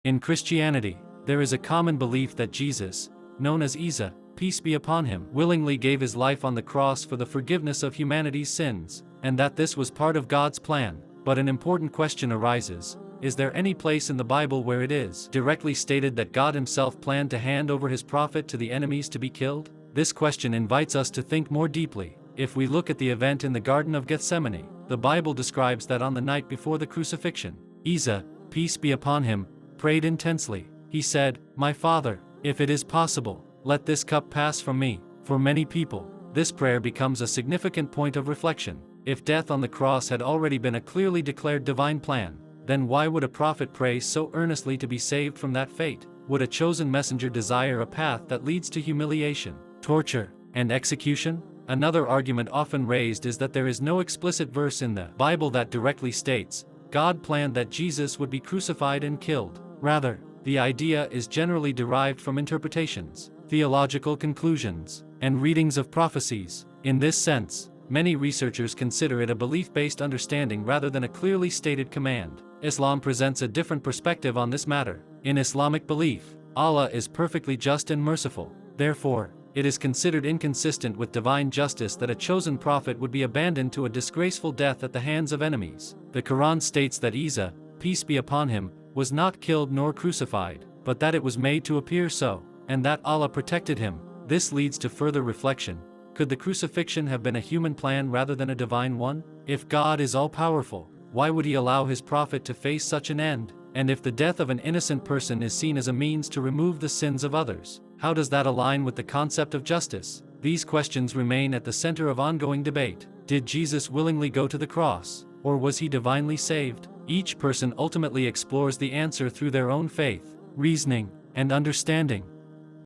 In Christianity, there is a common belief that Jesus, known as Eesa, peace be upon him, willingly gave his life on the cross for the forgiveness of humanity's sins, and that this was part of God's plan. But an important question arises: is there any place in the Bible where it is directly stated that God himself planned to hand over his prophet to the enemies to be killed? This question invites us to think more deeply. If we look at the event in the Garden of Gethsemane, the Bible describes that on the night before the crucifixion, Eesa, peace be upon him, prayed intensely. He said, "My Father, if it is possible, let this cup pass from me." For many people, this prayer becomes a significant point of reflection. If death on the cross had already been a clearly declared divine plan, then why would a prophet pray so earnestly to be saved from that fate? Would a chosen messenger desire a path that leads to humiliation, torture, and execution? Another argument often raised is that there is no explicit verse in the Bible that directly states, God planned that Jesus would be crucified and killed. Rather, the idea is generally derived from interpretations, theological conclusions, and readings of prophecies. In this sense, many researchers consider it a belief-based understanding rather than a clearly stated command. Islam presents a different perspective on this matter. In Islamic belief, Allah is perfectly just and merciful. Therefore, it is considered inconsistent with divine justice that a chosen prophet would be abandoned to a disgraceful death at the hands of enemies. The Quran states that Eesa, peace be upon him, was not killed nor crucified, but that it was made to appear so, and that Allah protected him. This leads to further reflection. Could the crucifixion have been a human plan rather than a divine one? If God is all-powerful, why would he allow his prophet to face such an end? And if the death of an innocent person is seen as a means to remove the sins of others, how does that align with the concept of justice? These questions remain at the center of ongoing debate. Did Jesus willingly go to the cross, or was he divinely saved? Each person ultimately explores the answer through their own faith, reasoning, and understanding.